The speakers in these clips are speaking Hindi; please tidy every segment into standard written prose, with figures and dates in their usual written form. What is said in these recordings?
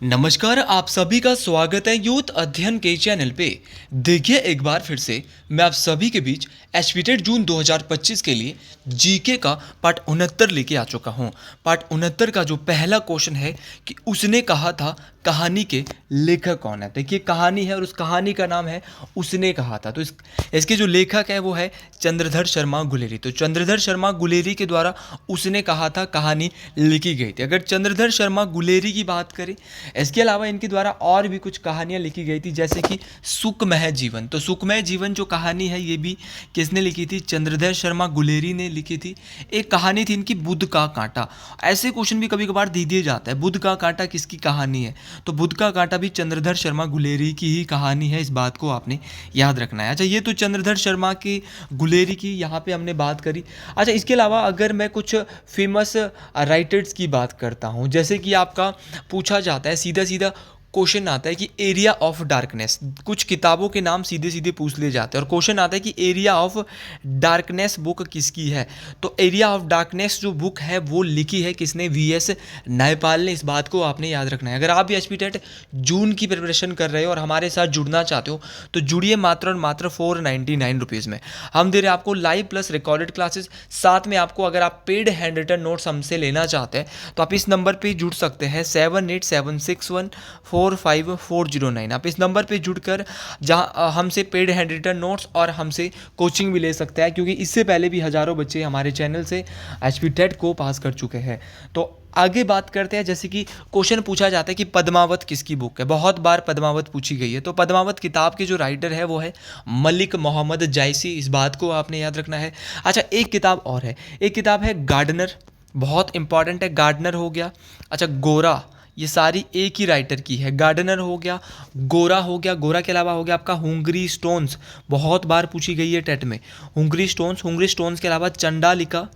नमस्कार, आप सभी का स्वागत है यूथ अध्ययन के चैनल पे। देखिए एक बार फिर से मैं आप सभी के बीच एचपीटेट जून 2025 के लिए जीके का पार्ट 69 लेके आ चुका हूँ। पार्ट 69 का जो पहला क्वेश्चन है कि उसने कहा था कहानी के लेखक कौन है। देखिए कहानी है और उस कहानी का नाम है उसने कहा था। तो इसके जो लेखक है वो है चंद्रधर शर्मा गुलेरी। तो चंद्रधर शर्मा गुलेरी के द्वारा उसने कहा था कहानी लिखी गई थी। अगर चंद्रधर शर्मा गुलेरी की बात करें, इसके अलावा इनके द्वारा और भी कुछ कहानियाँ लिखी गई थी जैसे कि सुखमय जीवन। तो सुखमय जीवन जो कहानी है ये भी किसने लिखी थी? चंद्रधर शर्मा गुलेरी ने लिखी थी। एक कहानी थी इनकी बुद्ध का कांटा। ऐसे क्वेश्चन भी कभी कभार दे दिए जाता है, बुद्ध का कांटा किसकी कहानी है? तो बुद्ध का कांटा भी चंद्रधर शर्मा गुलेरी की ही कहानी है, इस बात को आपने याद रखना है। अच्छा, ये तो चंद्रधर शर्मा की गुलेरी की यहाँ पे हमने बात करी। अच्छा, इसके अलावा अगर मैं कुछ फेमस राइटर्स की बात करता हूँ, जैसे कि आपका पूछा जाता है सीधा सीधा क्वेश्चन आता है कि एरिया ऑफ डार्कनेस, कुछ किताबों के नाम सीधे सीधे पूछ लिए जाते हैं और क्वेश्चन आता है कि एरिया ऑफ डार्कनेस बुक किसकी है? तो एरिया ऑफ डार्कनेस जो बुक है वो लिखी है किसने? वीएस नायपाल ने। इस बात को आपने याद रखना है। अगर आप भी एचपीटेट जून की प्रिपरेशन कर रहे हो और हमारे साथ जुड़ना चाहते हो तो जुड़िए मात्र और मात्र 499 रुपीज़ में। हम दे रहे हैं आपको लाइव प्लस रिकॉर्डेड क्लासेस। साथ में आपको अगर आप पेड हैंड रिटन नोट्स हमसे लेना चाहते हैं तो आप इस नंबर पर जुड़ सकते हैं 7876145409। आप इस नंबर पे जुड़कर जहां हमसे पेड हैंड रिटन नोट्स और हमसे कोचिंग भी ले सकते हैं, क्योंकि इससे पहले भी हज़ारों बच्चे हमारे चैनल से एचपीटेट को पास कर चुके हैं। तो आगे बात करते हैं, जैसे कि क्वेश्चन पूछा जाता है कि पद्मावत किसकी बुक है? बहुत बार पद्मावत पूछी गई है। तो पद्मावत किताब के जो राइटर है वो है मलिक मोहम्मद जायसी। इस बात को आपने याद रखना है। अच्छा, एक किताब और है, एक किताब है गार्डनर, बहुत इंपॉर्टेंट है। गार्डनर हो गया। अच्छा, गोरा, ये सारी एक ही राइटर की है। गार्डनर हो गया, गोरा हो गया। गोरा के अलावा हो गया आपका हुंगरी स्टोन्स, बहुत बार पूछी गई है टेट में। हुंगरी स्टोन्स, हुंगरी स्टोन्स के अलावा चंडालिका,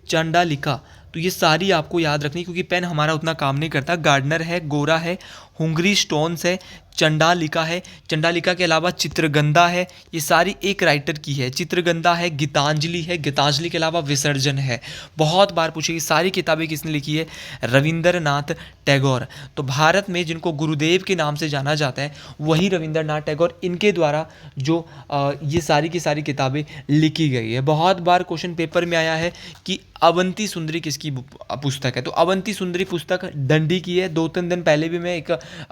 चंडालिका। तो ये सारी आपको याद रखनी, क्योंकि पेन हमारा उतना काम नहीं करता। गार्डनर है, गोरा है, हुंगरी स्टोन्स है, चंडालिका है। चंडालिका के अलावा चित्रगंधा है। ये सारी एक राइटर की है। चित्रगंधा है, गीतांजलि है, गीतांजलि के अलावा विसर्जन है। बहुत बार पूछी, सारी किताबें किसने लिखी है? रविंद्रनाथ टैगोर। तो भारत में जिनको गुरुदेव के नाम से जाना जाता है वही रविंद्रनाथ टैगोर, इनके द्वारा जो ये सारी की सारी किताबें लिखी गई है। बहुत बार क्वेश्चन पेपर में आया है कि अवंती सुंदरी किसकी पुस्तक है? तो अवंती सुंदरी पुस्तक दंडी की है। 2-3 दिन पहले भी मैं एक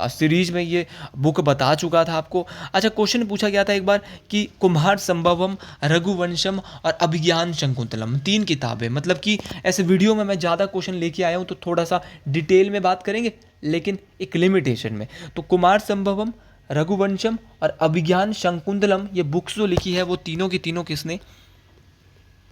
सीरीज में ये बुक बता चुका था आपको। अच्छा, क्वेश्चन पूछा गया था एक बार कि कुमार संभवम, रघुवंशम और अभिज्ञान शकुंतलम, 3 किताबें। मतलब कि ऐसे वीडियो में मैं ज़्यादा क्वेश्चन लेके आया हूँ तो थोड़ा सा डिटेल में बात करेंगे, लेकिन एक लिमिटेशन में। तो कुमार संभवम, रघुवंशम और अभिज्ञान शकुंतलम, ये बुक्स जो लिखी है वो तीनों की तीनों किसने?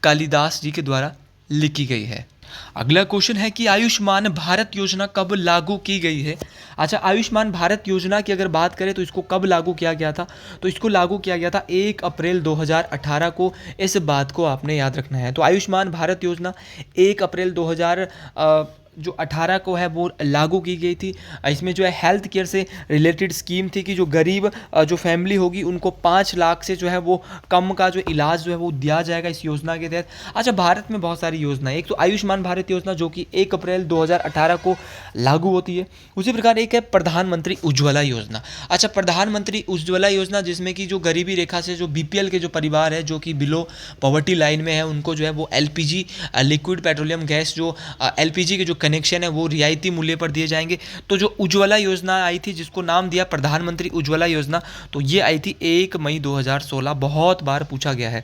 कालिदास जी के द्वारा लिखी गई है। अगला क्वेश्चन है कि आयुष्मान भारत योजना कब लागू की गई है? अच्छा, आयुष्मान भारत योजना की अगर बात करें तो इसको कब लागू किया गया था? तो इसको लागू किया गया था 1 अप्रैल 2018 को। इस बात को आपने याद रखना है। तो आयुष्मान भारत योजना 1 अप्रैल 2018 को है वो लागू की गई थी। इसमें जो है हेल्थ केयर से रिलेटेड स्कीम थी कि जो गरीब जो फैमिली होगी उनको 5 लाख से जो है वो कम का जो इलाज जो है वो दिया जाएगा इस योजना के तहत। अच्छा, भारत में बहुत सारी योजना है। एक तो आयुष्मान भारत योजना जो कि 1 अप्रैल 2018 को लागू होती है। उसी प्रकार एक है प्रधानमंत्री उज्ज्वला योजना। अच्छा, प्रधानमंत्री उज्ज्वला योजना जिसमें कि जो गरीबी रेखा से जो बीपीएल के जो परिवार है जो कि बिलो पॉवर्टी लाइन में है उनको जो है वो एलपीजी लिक्विड पेट्रोलियम गैस जो एलपीजी के जो कनेक्शन है वो रियायती मूल्य पर दिए जाएंगे। तो जो उज्ज्वला योजना आई थी जिसको नाम दिया प्रधानमंत्री उज्ज्वला योजना, तो ये आई थी 1 मई 2016। बहुत बार पूछा गया है।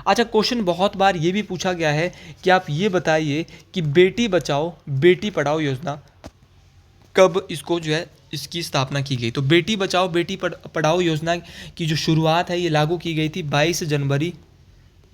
अच्छा, क्वेश्चन बहुत बार ये भी पूछा गया है कि आप ये बताइए कि बेटी बचाओ बेटी पढ़ाओ योजना कब इसको जो है इसकी स्थापना की गई? तो बेटी बचाओ बेटी पढ़ाओ योजना की जो शुरुआत है ये लागू की गई थी 22 जनवरी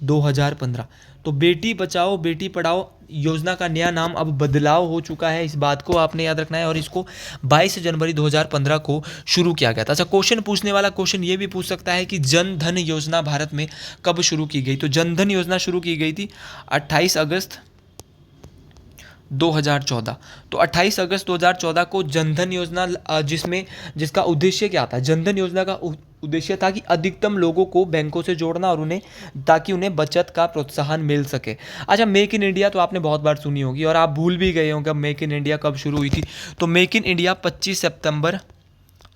2015। तो बेटी बचाओ बेटी पढ़ाओ योजना का नया नाम अब बदलाव हो चुका है, इस बात को आपने याद रखना है। और इसको 22 जनवरी 2015 को शुरू किया गया था। अच्छा, क्वेश्चन पूछने वाला क्वेश्चन ये भी पूछ सकता है कि जन धन योजना भारत में कब शुरू की गई? तो जन धन योजना शुरू की गई थी 28 अगस्त 2014। तो 28 अगस्त 2014 को जनधन योजना जिसका उद्देश्य क्या था? जनधन योजना का उद्देश्य था कि अधिकतम लोगों को बैंकों से जोड़ना और उन्हें, ताकि उन्हें बचत का प्रोत्साहन मिल सके। अच्छा, मेक इन इंडिया तो आपने बहुत बार सुनी होगी और आप भूल भी गए होंगे मेक इन इंडिया कब शुरू हुई थी। तो मेक इन इंडिया 25 सितंबर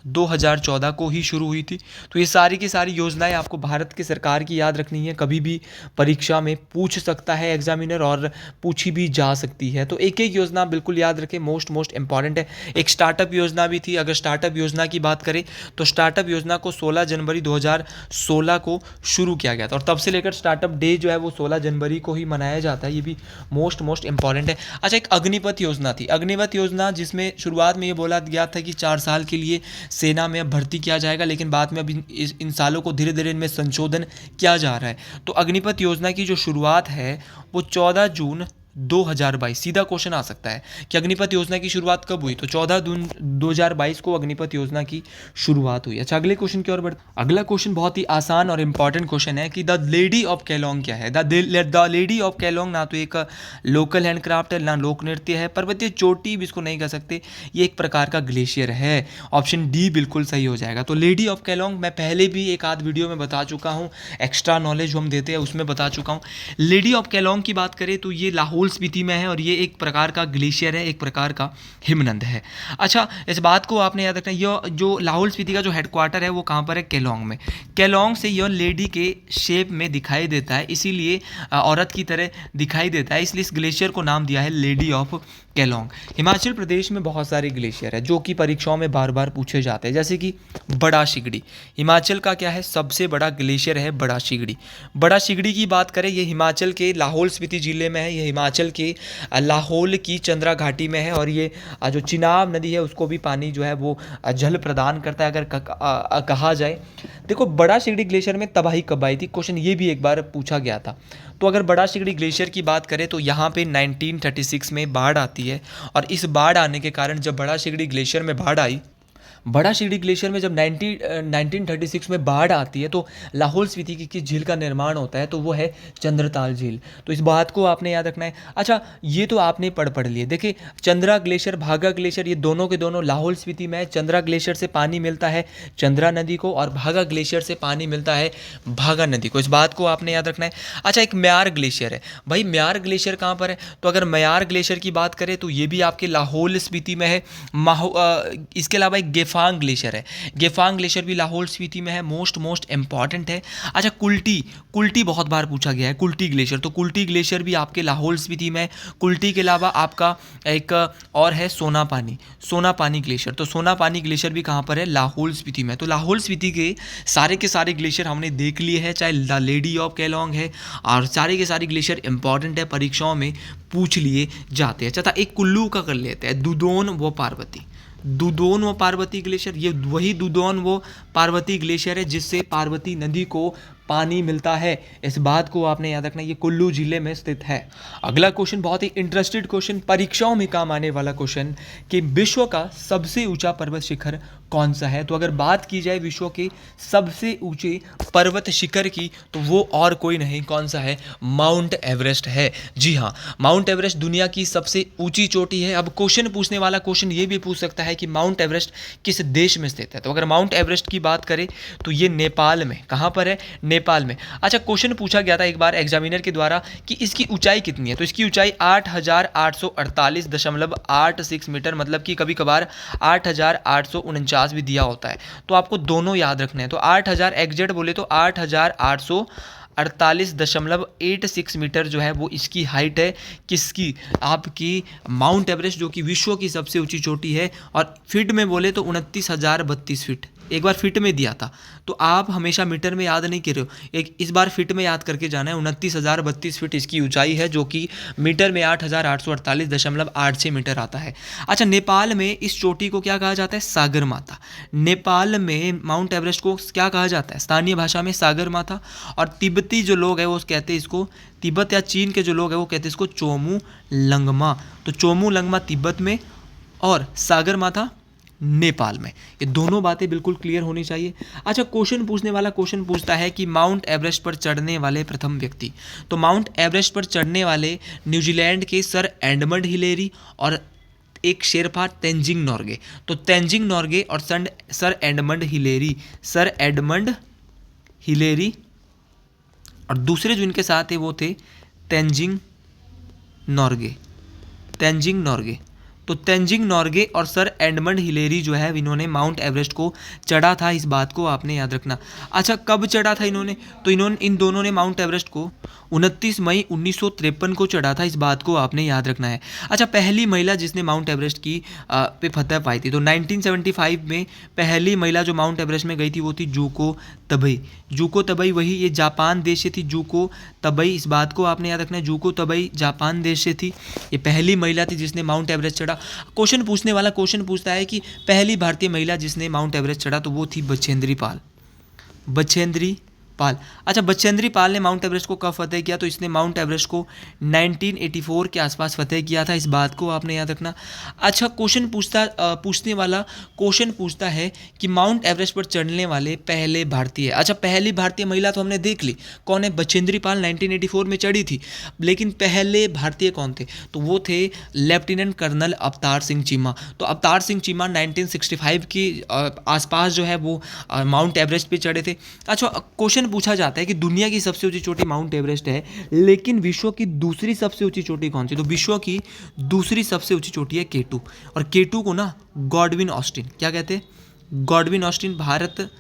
2014 को ही शुरू हुई थी। तो ये सारी की सारी योजनाएं आपको भारत की सरकार की याद रखनी है, कभी भी परीक्षा में पूछ सकता है एग्जामिनर और पूछी भी जा सकती है। तो एक एक योजना बिल्कुल याद रखें, मोस्ट इंपॉर्टेंट है। एक स्टार्टअप योजना भी थी। अगर स्टार्टअप योजना की बात करें तो स्टार्टअप योजना को 16 जनवरी 2016 को शुरू किया गया था और तब से लेकर स्टार्टअप डे जो है वो 16 जनवरी को ही मनाया जाता है। ये भी मोस्ट इंपॉर्टेंट है। अच्छा, एक अग्निपथ योजना थी। अग्निपथ योजना जिसमें शुरुआत में ये बोला गया था कि 4 साल के लिए सेना में अब भर्ती किया जाएगा, लेकिन बाद में अभी इन सालों को धीरे धीरे इनमें संशोधन किया जा रहा है। तो अग्निपथ योजना की जो शुरुआत है वो 14 जून 2022, सीधा क्वेश्चन आ सकता है कि अग्निपथ योजना की शुरुआत कब हुई। तो 14 जून 2022 को अग्निपथ योजना की शुरुआत हुई। अच्छा, अगले क्वेश्चन की ओर बढ़ते। अगला क्वेश्चन बहुत ही आसान और इंपॉर्टेंट क्वेश्चन है कि द लेडी ऑफ केलोंग क्या है। द लेडी ऑफ केलोंग ना तो एक लोकल हैंडक्राफ्ट है, ना लोक नृत्य है, पर्वतीय चोटी भी इसको नहीं कह सकते, ये एक प्रकार का ग्लेशियर है। ऑप्शन डी बिल्कुल सही हो जाएगा। तो लेडी ऑफ केलोंग मैं पहले भी एक आध वीडियो में बता चुका हूँ, एक्स्ट्रा नॉलेज जो हम देते हैं उसमें बता चुका हूँ। लेडी ऑफ केलोंग की बात करें तो ये लाहौल स्पीति में है और ये एक प्रकार का ग्लेशियर है, एक प्रकार का हिमनद है। अच्छा, इस बात को आपने याद रखना है, ये जो लाहौल स्पीति का जो हेडक्वार्टर है वो कहाँ पर है, केलोंग में। केलोंग से यह लेडी के शेप में दिखाई देता है, इसीलिए औरत की तरह दिखाई देता है, इसलिए इस ग्लेशियर को नाम दिया है लेडी ऑफ केलोंग। हिमाचल प्रदेश में बहुत सारे ग्लेशियर है जो कि परीक्षाओं में बार बार पूछे जाते हैं, जैसे कि बड़ा शिगड़ी। हिमाचल का क्या है, सबसे बड़ा ग्लेशियर है बड़ा शिगड़ी। बड़ा शिगड़ी की बात करें, ये हिमाचल के लाहौल स्पीति जिले में है, ये हिमाचल के लाहौल की चंद्रा घाटी में है और ये जो चिनाब नदी है उसको भी पानी जो है वो जल प्रदान करता है। अगर कहा जाए, देखो बड़ा शिगड़ी ग्लेशियर में तबाही कब आई थी, क्वेश्चन ये भी एक बार पूछा गया था। तो अगर बड़ा शिगड़ी ग्लेशियर की बात करें तो यहाँ पे 1936 में बाढ़ आती है और इस बाढ़ आने के कारण जब बड़ा शिगड़ी ग्लेशियर में बाढ़ आई, बड़ा शिगड़ी ग्लेशियर में जब 1936 में बाढ़ आती है तो लाहौल स्पीति की झील का निर्माण होता है, तो वो है चंद्रताल झील। तो इस बात को आपने याद रखना है। अच्छा, ये तो आपने पढ़ लिए। देखिए, चंद्रा ग्लेशियर, भागा ग्लेशियर, ये दोनों के दोनों लाहौल स्पीति में है। चंद्रा ग्लेशियर से पानी मिलता है चंद्रा नदी को और भागा ग्लेशियर से पानी मिलता है भागा नदी को, इस बात को आपने याद रखना है। अच्छा, एक म्यार ग्लेशियर है। भाई म्यार ग्लेशियर कहाँ पर है, तो अगर म्यार ग्लेशियर की बात करें तो ये भी आपके लाहौल स्पीति में है। इसके अलावा एक गेफांग ग्लेशियर है, गेफांग ग्लेशियर भी लाहौल स्पीति में है, मोस्ट इंपॉर्टेंट है। अच्छा, कुल्टी बहुत बार पूछा गया है, कुल्टी ग्लेशियर, तो कुल्टी ग्लेशियर भी आपके लाहौल स्पीति में है। कुल्टी के अलावा आपका एक और है सोनापानी ग्लेशियर, तो सोनापानी ग्लेशियर भी कहाँ पर है, लाहौल स्पीति में। तो लाहौल स्पीति के सारे ग्लेशियर हमने देख लिए हैं, चाहे द लेडी ऑफ केलोंग है, और सारे के सारे ग्लेशियर इंपॉर्टेंट है, परीक्षाओं में पूछ लिए जाते हैं। अच्छा, एक कुल्लू का कर लेते हैं, दुदोन व पार्वती ग्लेशियर। ये वही दुदोन वो पार्वती ग्लेशियर है जिससे पार्वती नदी को पानी मिलता है, इस बात को आपने याद रखना, ये कुल्लू जिले में स्थित है। अगला क्वेश्चन बहुत ही इंटरेस्टेड क्वेश्चन, परीक्षाओं में काम आने वाला क्वेश्चन कि विश्व का सबसे ऊंचा पर्वत शिखर कौन सा है। तो अगर बात की जाए विश्व के सबसे ऊंचे पर्वत शिखर की तो वो और कोई नहीं, कौन सा है, माउंट एवरेस्ट है। जी हाँ, माउंट एवरेस्ट दुनिया की सबसे ऊंची चोटी है। अब क्वेश्चन पूछने वाला क्वेश्चन ये भी पूछ सकता है कि माउंट एवरेस्ट किस देश में स्थित है। तो अगर माउंट एवरेस्ट की बात करें तो ये नेपाल में, कहाँ पर है, नेपाल में। अच्छा, क्वेश्चन पूछा गया था एक बार एग्जामिनर के द्वारा कि इसकी ऊंचाई कितनी है, तो इसकी ऊंचाई 8,848.86 मीटर, मतलब कि कभी कभार 8,849 भी दिया होता है, तो आपको दोनों याद रखने हैं। तो 8,000 एग्जैक्ट बोले तो 8,848.86 मीटर जो है वो इसकी हाइट है, किसकी, आपकी माउंट एवरेस्ट, जो कि विश्व की सबसे ऊंची चोटी है। और फीट में बोले तो 29,032 फीट, एक बार फीट में दिया था, तो आप हमेशा मीटर में याद नहीं कर रहे हो, एक इस बार फीट में याद करके जाना है। 29,032 फीट इसकी ऊंचाई है, जो कि मीटर में 8,848.86 मीटर आता है। अच्छा, नेपाल में इस चोटी को क्या कहा जाता है, सागर माता। नेपाल में माउंट एवरेस्ट को क्या कहा जाता है, स्थानीय भाषा में सागर माता। और तिब्बती जो लोग हैं वो कहते हैं इसको, तिब्बत या चीन के जो लोग हैं वो कहते हैं इसको चोमू लंगमा। तो चोमू लंगमा तिब्बत में और सागर माता नेपाल में, ये दोनों बातें बिल्कुल क्लियर होनी चाहिए। अच्छा, क्वेश्चन पूछने वाला क्वेश्चन पूछता है कि माउंट एवरेस्ट पर चढ़ने वाले प्रथम व्यक्ति। तो माउंट एवरेस्ट पर चढ़ने वाले न्यूजीलैंड के सर एडमंड हिलेरी और एक शेरपा तेंजिंग नोर्गे। तो तेंजिंग नोर्गे और सर एडमंड हिलेरी और दूसरे जो इनके साथ है वो थे तेंजिंग नोर्गे। तो तेंजिंग नोर्गे और सर एडमंड हिलेरी जो है इन्होंने माउंट एवरेस्ट को चढ़ा था, इस बात को आपने याद रखना। अच्छा, कब चढ़ा था इन्होंने? तो इन दोनों ने माउंट एवरेस्ट को 29 मई 1953 को चढ़ा था, इस बात को आपने याद रखना है। अच्छा, पहली महिला जिसने माउंट एवरेस्ट की पे फतह पाई थी, तो 1975 में पहली महिला जो माउंट एवरेस्ट में गई थी वो थी जूको तबई। वही ये जापान देश से थी, जूको तबई, इस बात को आपने याद रखना है। जूको तबई जापान देश से थी, ये पहली महिला थी जिसने माउंट एवरेस्ट चढ़ा। क्वेश्चन पूछने वाला क्वेश्चन पूछता है कि पहली भारतीय महिला जिसने माउंट एवरेस्ट चढ़ा, तो वो थी बछेंद्री पाल। अच्छा, बछेंद्री पाल ने माउंट एवरेस्ट को कब फतेह किया? तो इसने माउंट एवरेस्ट को 1984 के आसपास फतेह किया था, इस बात को आपने याद रखना। अच्छा, पूछने वाला क्वेश्चन पूछता है कि माउंट एवरेस्ट पर चढ़ने वाले पहले भारतीय। अच्छा, पहली भारतीय महिला तो हमने देख ली, कौन है? बछेंद्री पाल 1984 में चढ़ी थी, लेकिन पहले भारतीय कौन थे? तो वो थे लेफ्टिनेंट कर्नल अवतार सिंह चीमा। तो अवतार सिंह चीमा 1965 के आसपास जो है वो माउंट एवरेस्ट पे चढ़े थे। अच्छा, क्वेश्चन पूछा जाता है कि दुनिया की सबसे ऊंची चोटी माउंट एवरेस्ट है, लेकिन विश्व की दूसरी सबसे ऊंची चोटी कौन सी? तो विश्व की दूसरी सबसे ऊंची चोटी है केटू, और केटू को ना गॉडविन ऑस्टिन, क्या कहते हैं? Godwin Austen, Bharat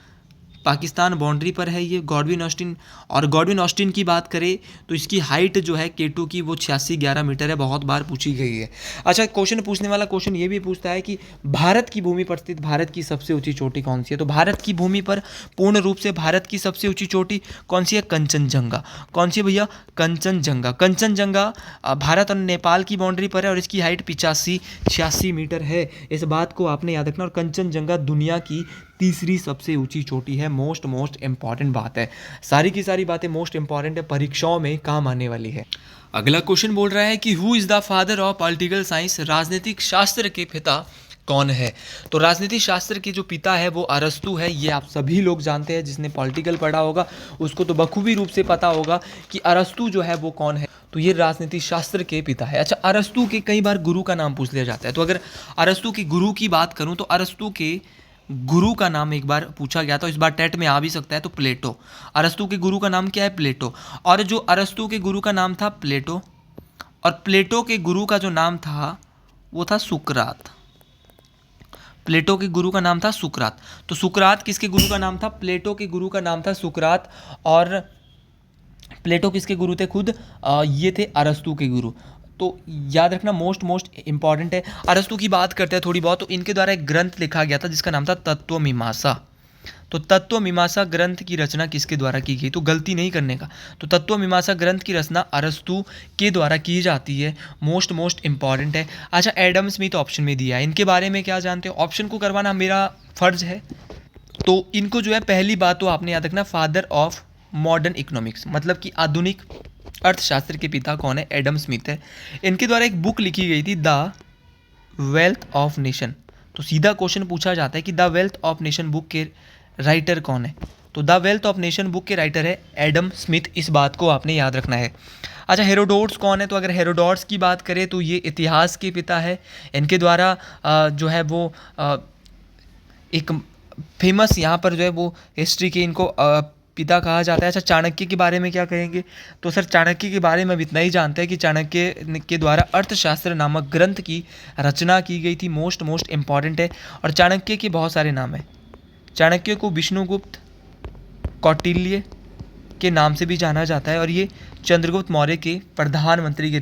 Pakistan boundary पर है ये गॉडविन ऑस्टिन। और गॉडविन ऑस्टिन की बात करें तो इसकी हाइट जो है केटू की वो 86-11 मीटर है, बहुत बार पूछी गई है। अच्छा, क्वेश्चन पूछने वाला क्वेश्चन ये भी पूछता है कि भारत की भूमि पर स्थित भारत की सबसे ऊंची चोटी कौन सी है? तो भारत की भूमि पर पूर्ण रूप से भारत की सबसे ऊंची चोटी कौन सी है? कंचनजंगा। कौन सी भैया? कंचनजंगा भारत और नेपाल की बाउंड्री पर है और इसकी हाइट 85-86 मीटर है, इस बात को आपने याद रखना। और कंचनजंगा दुनिया की तीसरी सबसे ऊंची चोटी है। मोस्ट इंपॉर्टेंट बात है, सारी की सारी बातें मोस्ट इंपॉर्टेंट है, परीक्षाओं में काम आने वाली है। अगला क्वेश्चन बोल रहा है कि who is the father of political science? राजनीतिक शास्त्र के पिता कौन है? तो राजनीतिक शास्त्र के जो पिता है वो अरस्तु है, ये आप सभी लोग जानते हैं, जिसने पॉलिटिकल पढ़ा होगा उसको तो बखूबी रूप से पता होगा कि अरस्तु जो है वो कौन है। तो ये राजनीतिक शास्त्र के पिता है। अच्छा, अरस्तु के कई बार गुरु का नाम पूछ लिया जाता है, तो अगर अरस्तु के गुरु की बात करूं तो अरस्तु के गुरु का नाम एक बार पूछा गया था, इस बार टेट में आ भी सकता है, तो प्लेटो। अरस्तु के गुरु का नाम क्या है? प्लेटो। और जो अरस्तु के गुरु का नाम था प्लेटो, और प्लेटो के गुरु का जो नाम था वो था सुकरात। प्लेटो के गुरु का नाम था सुकरात। तो सुकरात किसके गुरु का नाम था? प्लेटो के गुरु का नाम था सुकरात। और प्लेटो किसके गुरु थे? खुद ये थे अरस्तु के गुरु। तो याद रखना, मोस्ट इंपॉर्टेंट है। अरस्तु की बात करते हैं थोड़ी बहुत, तो इनके द्वारा एक ग्रंथ लिखा गया था जिसका नाम था तत्वमीमांसा। तो तत्वमीमांसा ग्रंथ की रचना किसके द्वारा की गई? तो गलती नहीं करने का, तो तत्वमीमांसा ग्रंथ की रचना अरस्तु के द्वारा की जाती है। मोस्ट इंपॉर्टेंट है। अच्छा, एडम स्मिथ ऑप्शन में दिया है, इनके बारे में क्या जानते हो? ऑप्शन को करवाना मेरा फर्ज है। तो इनको जो है पहली बात तो आपने याद रखना, फादर ऑफ मॉडर्न इकोनॉमिक्स, मतलब कि आधुनिक अर्थशास्त्र के पिता कौन है? एडम स्मिथ है। इनके द्वारा एक बुक लिखी गई थी द वेल्थ ऑफ नेशन। तो सीधा क्वेश्चन पूछा जाता है कि the wealth of nation book के राइटर कौन है? तो the wealth of nation book के राइटर है एडम स्मिथ, इस बात को आपने याद रखना है। अच्छा, हेरोडोट्स कौन है? तो अगर हेरोडोट्स की बात करें तो ये इतिहास के पिता है। इनके द्वारा जो है वो एक फेमस यहाँ पर जो है वो हिस्ट्री के इनको पिता कहा जाता है। अच्छा, चाणक्य के बारे में क्या कहेंगे? तो सर चाणक्य के बारे में अब इतना ही जानते हैं कि चाणक्य के द्वारा अर्थशास्त्र नामक ग्रंथ की रचना की गई थी। मोस्ट इंपॉर्टेंट है। और चाणक्य के बहुत सारे नाम हैं। चाणक्य को विष्णुगुप्त कौटिल्य के नाम से भी जाना जाता है, और ये चंद्रगुप्त मौर्य के प्रधानमंत्री के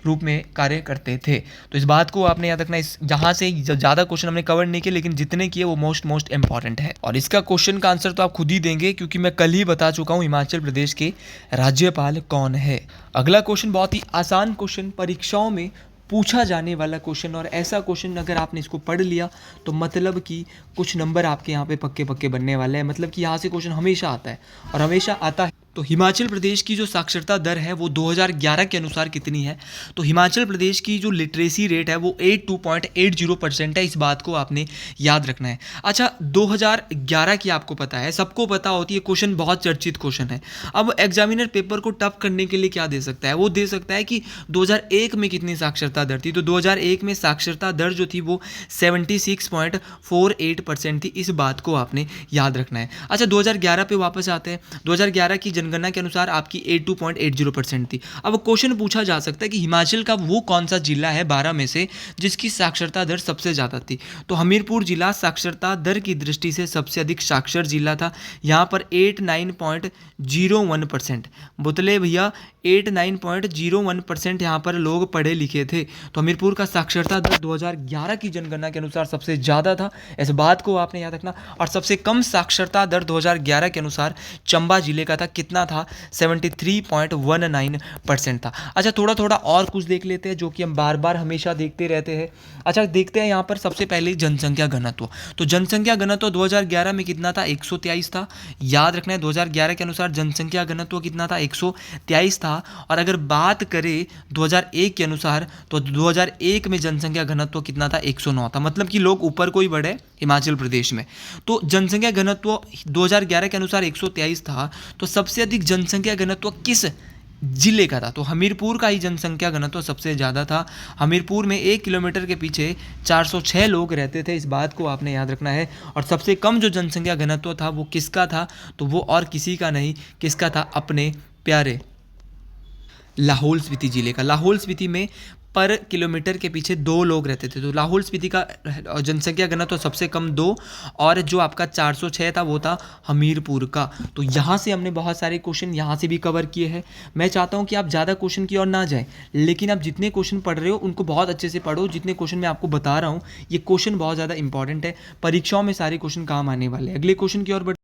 रूप में कार्य करते थे। तो इस बात को आपने याद रखना। इस जहाँ से ज़्यादा क्वेश्चन हमने कवर नहीं किए, लेकिन जितने किए वो मोस्ट इंपॉर्टेंट है। और इसका क्वेश्चन का आंसर तो आप खुद ही देंगे, क्योंकि मैं कल ही बता चुका हूँ हिमाचल प्रदेश के राज्यपाल कौन है। अगला क्वेश्चन बहुत ही आसान क्वेश्चन, परीक्षाओं में पूछा जाने वाला क्वेश्चन, और ऐसा क्वेश्चन अगर आपने इसको पढ़ लिया तो मतलब कि कुछ नंबर आपके यहाँ पे पक्के बनने वाले हैं। मतलब कि यहाँ से क्वेश्चन हमेशा आता है और हमेशा आता है। तो हिमाचल प्रदेश की जो साक्षरता दर है वो 2011 के अनुसार कितनी है? तो हिमाचल प्रदेश की जो लिटरेसी रेट है वो 82.80% है। इस बात को आपने याद रखना है। अच्छा, 2011 की आपको पता है, सबको पता होती है, क्वेश्चन बहुत चर्चित क्वेश्चन है। अब एग्जामिनर पेपर को टफ करने के लिए क्या दे सकता है? वो दे सकता है कि 2001 में कितनी साक्षरता दर थी। तो 2001 में साक्षरता दर जो थी वो 76.48% थी। इस बात को आपने याद रखना है। अच्छा, 2011 पे वापस आते हैं। 2011 की जनगणना के अनुसार आपकी 82.80% थी। अब क्वेश्चन पूछा जा सकता है कि हिमाचल का वो कौन सा जिला है 12 में से जिसकी साक्षरता दर सबसे ज़्यादा थी। तो हमीरपुर जिला साक्षरता दर की दृष्टि से सबसे अधिक साक्षर जिला था। यहाँ पर 89.01%, बोतले भैया 89.01% यहाँ पर लोग पढ़े लिखे थे। तो हमीरपुर का साक्षरता दर 2011 की जनगणना के अनुसार सबसे ज़्यादा था। इस बात को आपने याद रखना। और सबसे कम साक्षरता दर 2011 के अनुसार चंबा जिले का था। कितना था? 73.19% था। अच्छा, थोड़ा थोड़ा और कुछ देख लेते हैं जो कि हम बार बार हमेशा देखते रहते हैं। अच्छा, देखते हैं यहाँ पर सबसे पहले जनसंख्या घनत्व। तो जनसंख्या घनत्व 2011 में कितना था? 123 था। याद रखना है, 2011 के अनुसार जनसंख्या घनत्व कितना था? 123 था। और अगर बात करें 2001 के अनुसार, तो 2001 में जनसंख्या घनत्व कितना था? 109 था। मतलब कि लोग ऊपर को ही बढ़े हिमाचल प्रदेश में। तो जनसंख्या घनत्व 2011 के अनुसार 123 था। तो सबसे अधिक जनसंख्या घनत्व किस जिले का था? तो हमीरपुर का ही जनसंख्या घनत्व सबसे ज़्यादा था। हमीरपुर में 1 किलोमीटर के पीछे 406 लोग रहते थे। इस बात को आपने याद रखना है। और सबसे कम जो जनसंख्या घनत्व था वो किसका था? तो वो और किसी का नहीं, किसका था? अपने प्यारे लाहौल स्पीति जिले का। लाहौल स्पीति में पर किलोमीटर के पीछे 2 लोग रहते थे। तो लाहौल स्पीति का जनसंख्या घनत्व तो सबसे कम 2, और जो आपका 406 था वो था हमीरपुर का। तो यहाँ से हमने बहुत सारे क्वेश्चन यहाँ से भी कवर किए हैं। मैं चाहता हूँ कि आप ज़्यादा क्वेश्चन की ओर ना जाएं, लेकिन आप जितने क्वेश्चन पढ़ रहे हो उनको बहुत अच्छे से पढ़ो। जितने क्वेश्चन मैं आपको बता रहा हूँ ये क्वेश्चन बहुत ज़्यादा इंपॉर्टेंट है, परीक्षाओं में सारे क्वेश्चन काम आने वाले हैं। अगले क्वेश्चन की ओर बढ़।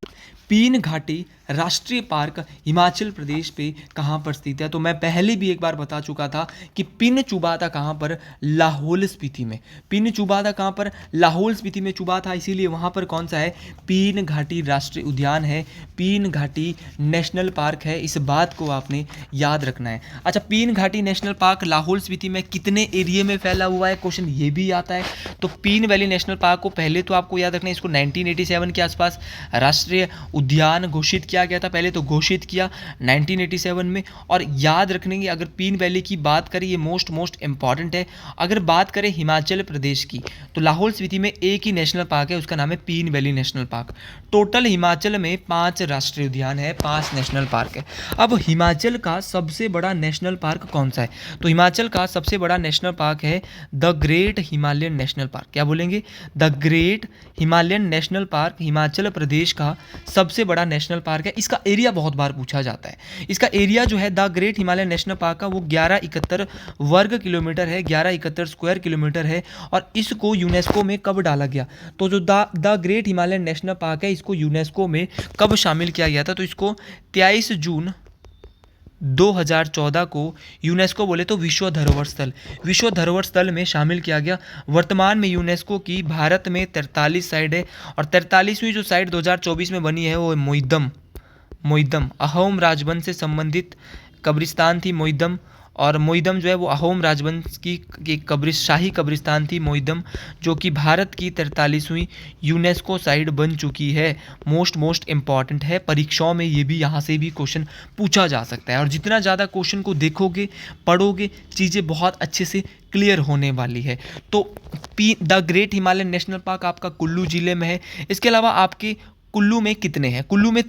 पीन घाटी राष्ट्रीय पार्क हिमाचल प्रदेश पे कहाँ पर स्थित है? तो मैं पहले भी एक बार बता चुका था कि पिन चुबा था कहाँ पर? लाहौल स्पीति में। पिन चुबा था कहाँ पर? लाहौल स्पीति में चुबा था, इसीलिए वहाँ पर कौन सा है? पीन घाटी राष्ट्रीय उद्यान है, पीन घाटी नेशनल पार्क है। इस बात को आपने याद रखना है। अच्छा, पीन घाटी नेशनल पार्क लाहौल स्पीति में कितने एरिया में फैला हुआ है? क्वेश्चन ये भी आता है। तो पीन वैली नेशनल पार्क को पहले तो आपको याद रखना है, इसको 1987 के आसपास राष्ट्रीय उद्यान घोषित किया गया था। पहले तो घोषित किया 1987 में। और याद रखने की, अगर पीन वैली की बात करें, ये मोस्ट इंपॉर्टेंट है। अगर बात करें हिमाचल प्रदेश की, तो लाहौल स्पीति में एक ही नेशनल पार्क है, उसका नाम है Pin valley national park. Total Himachal में 5 राष्ट्रीय उद्यान है, 5 नेशनल पार्क है। अब हिमाचल का सबसे बड़ा नेशनल पार्क कौन सा है? तो हिमाचल का सबसे बड़ा नेशनल पार्क है the great Himalayan national park. क्या बोलेंगे? The great Himalayan national park Himachal Pradesh का सबसे बड़ा नेशनल पार्क है। इसका एरिया बहुत बार पूछा जाता है। इसका एरिया जो है the great Himalayan national park का वो 1171 वर्ग किलोमीटर है, 1171 स्क्वायर किलोमीटर है। और इसको यूनेस्को में कब डाला गया? तो जो the great Himalayan national park है, इसको यूनेस्को में कब शामिल किया गया था? तो इसको 23 जून 2014 को यूनेस्को बोले तो विश्व धरोहर स्थल में शामिल किया गया। वर्तमान में यूनेस्को की भारत में 43 साइट है, और 43वीं जो साइट 2024 में बनी है वो मोइदम अहोम राजवंश से संबंधित कब्रिस्तान थी मोइदम। और मोइदम जो है वो अहोम राजवंश की शाही कब्रिस्तान थी मोइदम, जो कि भारत की 43वीं यूनेस्को साइट बन चुकी है। मोस्ट इंपॉर्टेंट है, परीक्षाओं में ये भी यहाँ से भी क्वेश्चन पूछा जा सकता है। और जितना ज़्यादा क्वेश्चन को देखोगे, पढ़ोगे, चीज़ें बहुत अच्छे से क्लियर होने वाली है। तो the great Himalayan national park आपका कुल्लू जिले में है। इसके अलावा आपके कुल्लू में कितने हैं? कुल्लू में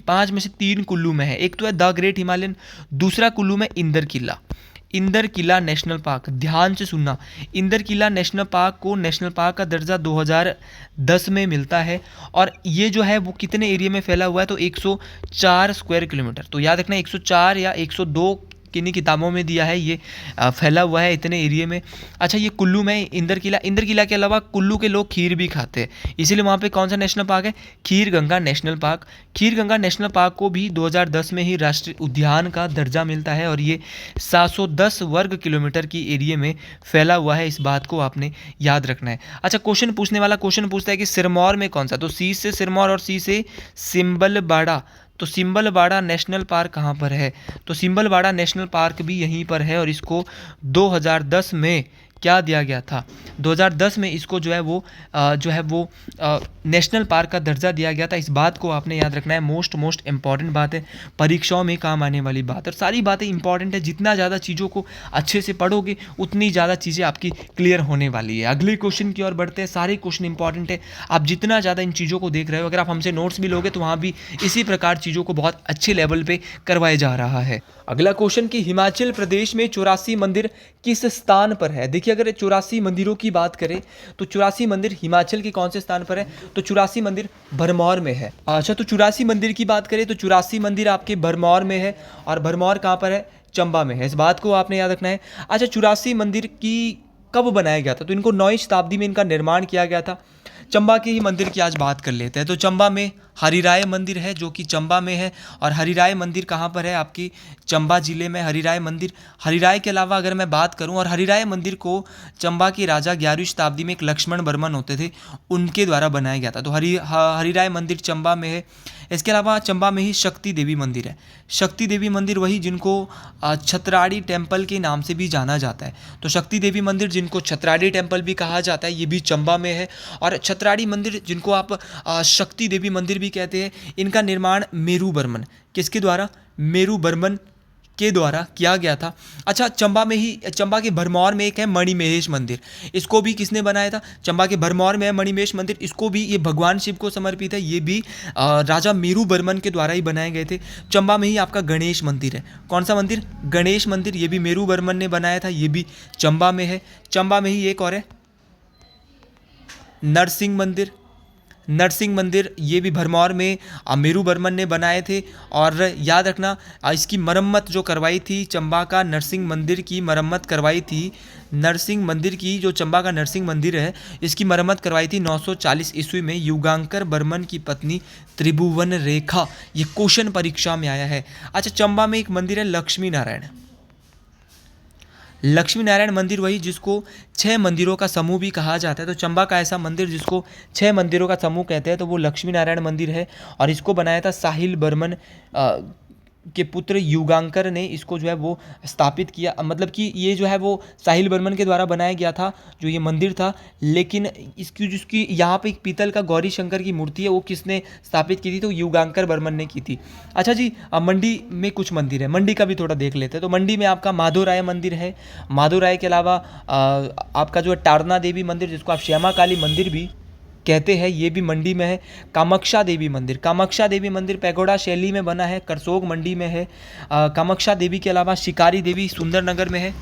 5 में से 3 कुल्लू में है। एक तो है द ग्रेट हिमालयन, दूसरा कुल्लू में इंदर किला नेशनल पार्क। ध्यान से सुनना, इंदर किला नेशनल पार्क को नेशनल पार्क का दर्जा 2010 में मिलता है। और ये जो है वो कितने एरिया में फैला हुआ है? तो 104 स्क्वायर किलोमीटर। तो याद रखना 104 या 102 किन्हीं किताबों में दिया है, ये फैला हुआ है इतने एरिया में। अच्छा, ये कुल्लू में इंदर किला के अलावा कुल्लू के लोग खीर भी खाते हैं, इसीलिए वहाँ पे कौन सा नेशनल पार्क है? खीर गंगा नेशनल पार्क। खीर गंगा नेशनल पार्क को भी 2010 में ही राष्ट्रीय उद्यान का दर्जा मिलता है, और ये 710 वर्ग किलोमीटर की एरिया में फैला हुआ है। इस बात को आपने याद रखना है। अच्छा, क्वेश्चन पूछने वाला क्वेश्चन पूछता है कि सिरमौर में कौन सा? तो सी से सिरमौर और सी से सिंबलबाड़ा तो सिंबलबाड़ा नेशनल पार्क कहाँ पर है? तो सिंबलबाड़ा नेशनल पार्क भी यहीं पर है और इसको 2010 में क्या दिया गया था? 2010 में इसको जो है वो नेशनल पार्क का दर्जा दिया गया था। इस बात को आपने याद रखना है, मोस्ट इम्पॉर्टेंट बात है, परीक्षाओं में काम आने वाली बात। और सारी बातें इंपॉर्टेंट है, जितना ज़्यादा चीज़ों को अच्छे से पढ़ोगे उतनी ज़्यादा चीज़ें आपकी क्लियर होने वाली है। अगले क्वेश्चन की ओर बढ़ते हैं। सारे क्वेश्चन इंपॉर्टेंट है, आप जितना ज़्यादा इन चीज़ों को देख रहे हो, अगर आप हमसे नोट्स भी लोगे तो वहाँ भी इसी प्रकार चीज़ों को बहुत अच्छे लेवल पे करवाया जा रहा है। अगला क्वेश्चन कि हिमाचल प्रदेश में 84 मंदिर किस स्थान पर है? देखिए, अगर 84 मंदिरों की बात करें तो 84 मंदिर हिमाचल के कौन से स्थान पर है? तो 84 मंदिर भरमौर में है। अच्छा, तो 84 मंदिर की बात करें तो 84 मंदिर आपके भरमौर में है। और भरमौर कहाँ पर है? चंबा में है। इस बात को आपने याद रखना है। अच्छा, 84 मंदिर की कब बनाया गया था? तो इनको 9वीं शताब्दी में इनका निर्माण किया गया था। चंबा के ही मंदिर की आज बात कर लेते हैं। तो चंबा में हरिराय मंदिर है, जो कि चंबा में है। और हरिराय मंदिर कहाँ पर है? आपकी चंबा जिले में हरिराय मंदिर। हरिराय के अलावा अगर मैं बात करूं, और हरिराय मंदिर को चंबा के राजा 11वीं शताब्दी में एक लक्ष्मण बर्मन होते थे, उनके द्वारा बनाया गया था। तो हरिराय मंदिर चंबा में है। इसके अलावा चंबा में ही शक्ति देवी मंदिर है। शक्ति देवी मंदिर वही जिनको छतराड़ी टेम्पल के नाम से भी जाना जाता है। तो शक्ति देवी मंदिर जिनको छतराड़ी टेम्पल भी कहा जाता है, ये भी चंबा में है। और छतराड़ी मंदिर जिनको आप शक्ति देवी मंदिर भी कहते हैं, इनका निर्माण मेरू बर्मन, किसके द्वारा? मेरू बर्मन के द्वारा किया गया था। अच्छा, चंबा के भरमौर में एक है मणिमहेश मंदिर। इसको भी किसने बनाया था? चंबा के भरमौर में है मणिमहेश मंदिर। इसको भी, ये भगवान शिव को समर्पित है। ये भी राजा मेरू बर्मन के द्वारा ही बनाए गए थे। चंबा में ही आपका गणेश मंदिर है। कौन सा मंदिर? गणेश मंदिर। ये भी मेरू बर्मन ने बनाया था। ये भी चंबा में है। चंबा में ही एक और है नरसिंह मंदिर। नरसिंह मंदिर ये भी भरमौर में मेरू बर्मन ने बनाए थे। और याद रखना, इसकी मरम्मत जो करवाई थी, चंबा का नरसिंह मंदिर की मरम्मत करवाई थी। नरसिंह मंदिर की, जो चंबा का नरसिंह मंदिर है, इसकी मरम्मत करवाई थी 940 ईस्वी में युगांकर बर्मन की पत्नी त्रिभुवन रेखा। ये क्वेश्चन परीक्षा में आया है। अच्छा, चंबा में एक मंदिर है लक्ष्मी नारायण। लक्ष्मी नारायण मंदिर वही जिसको 6 मंदिरों का समूह भी कहा जाता है। तो चंबा का ऐसा मंदिर जिसको 6 मंदिरों का समूह कहते हैं, तो वो लक्ष्मी नारायण मंदिर है। और इसको बनाया था साहिल बर्मन के पुत्र युगांकर ने इसको जो है वो स्थापित किया। मतलब कि ये जो है वो साहिल बर्मन के द्वारा बनाया गया था जो ये मंदिर था। लेकिन इसकी जिसकी यहाँ पे एक पीतल का गौरी शंकर की मूर्ति है, वो किसने स्थापित की थी? तो युगांकर बर्मन ने की थी। अच्छा जी, मंडी में कुछ मंदिर है, मंडी का भी थोड़ा देख लेते हैं। तो मंडी में आपका माधोराय मंदिर है। माधोराय के अलावा आपका जो है टारना देवी मंदिर, जिसको आप श्यामा काली मंदिर भी कहते हैं, ये भी मंडी में है। कामाक्षा देवी मंदिर, कामाक्षा देवी मंदिर पैगोडा शैली में बना है, करसोग मंडी में है। कामाक्षा देवी के अलावा शिकारी देवी सुंदरनगर में है,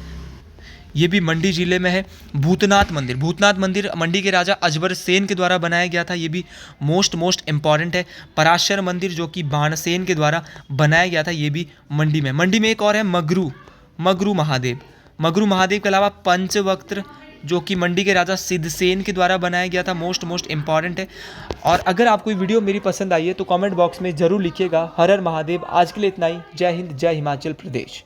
ये भी मंडी जिले में है। भूतनाथ मंदिर, भूतनाथ मंदिर मंडी के राजा अजबर सेन के द्वारा बनाया गया था। ये भी मोस्ट इम्पॉर्टेंट है। पराशर मंदिर जो कि बाणसेन के द्वारा बनाया गया था, ये भी मंडी में। मंडी में एक और है मगरू महादेव। मगरू महादेव के अलावा पंचवक्त्र जो कि मंडी के राजा सिद्धसेन के द्वारा बनाया गया था, मोस्ट इम्पॉर्टेंट है। और अगर आपको ये वीडियो मेरी पसंद आई है तो कमेंट बॉक्स में ज़रूर लिखिएगा। हर हर महादेव। आज के लिए इतना ही। जय हिंद, जय हिमाचल प्रदेश।